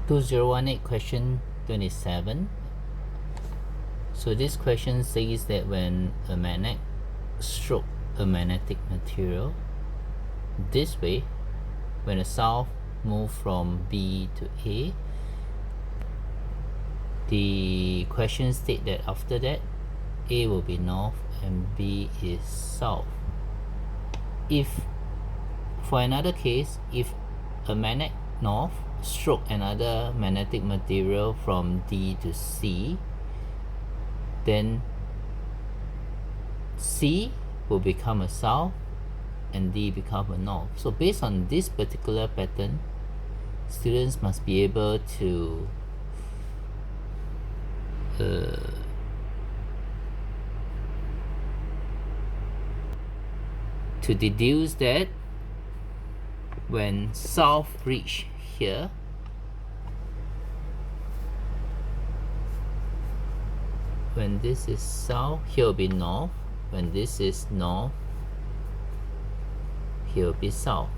2018 question 27. So this question says that when a magnet stroke a magnetic material this way, when the south move from B to A, the question state that after that A will be north and B is south. If for another case, if a magnet north stroke another magnetic material from D to C, then C will become a south and D become a north. So based on this particular pattern, students must be able to deduce that when south reach here, when this is south, here will be north. When this is north, here will be south.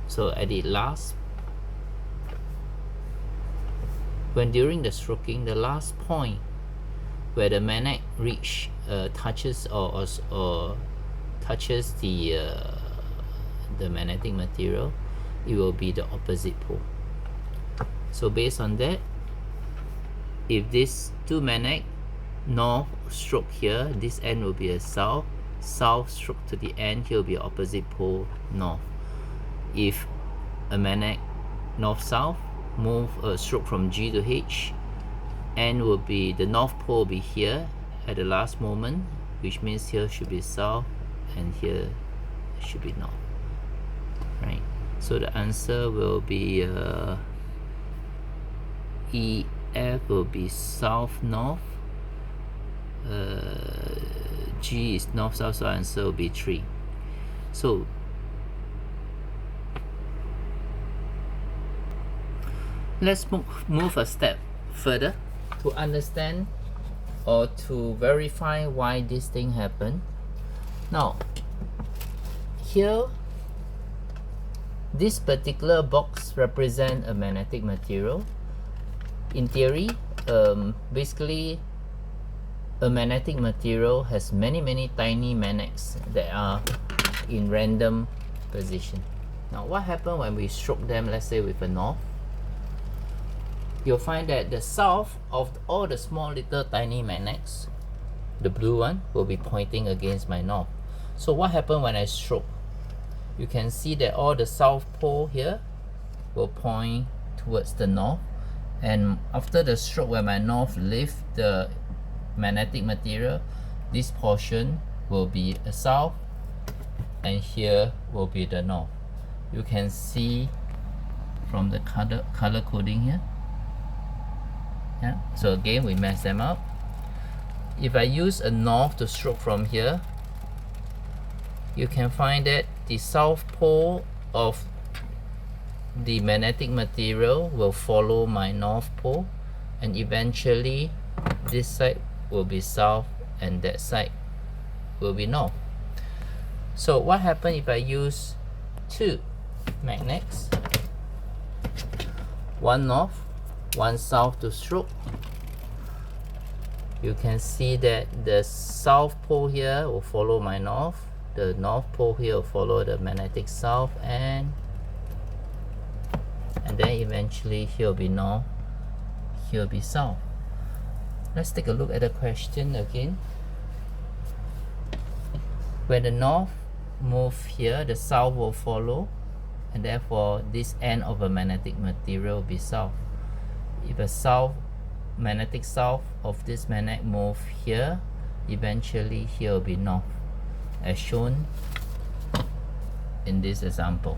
So at the last, when during the stroking, the last point where the magnet reach touches or touches the magnetic material, it will be the opposite pole. So based on that, if these two magnet north stroke here, this end will be a south, south stroke to the end, here will be opposite pole north. If a magnet north south move stroke from G to H, end will be the north pole will be here at the last moment, which means here should be south and here should be north, right? So the answer will be EF will be south north, G is north south, so answer will be 3. So let's move a step further to understand or to verify why this thing happened. Now here, this particular box represents a magnetic material. In theory, basically a magnetic material has many tiny magnets that are in random position. Now what happens when we stroke them, let's say with a north? You'll find that the south of all the small little tiny magnets, the blue one, will be pointing against my north. So what happens when I stroke? You can see that all the south pole here will point towards the north, and after the stroke when my north leave the magnetic material, this portion will be a south and here will be the north. You can see from the color coding here. Yeah. So again, we mess them up. If I use a north to stroke from here, you can find that the south pole of the magnetic material will follow my north pole, and eventually this side will be south and that side will be north. So what happens if I use two magnets, one north, one south to stroke? You can see that the south pole here will follow my north, the north pole here will follow the magnetic south, and then eventually here will be north, here will be south. Let's take a look at the question again. When the north move here, the south will follow, and therefore this end of a magnetic material will be south. If a south, magnetic south of this magnet move here, eventually here will be north, as shown in this example.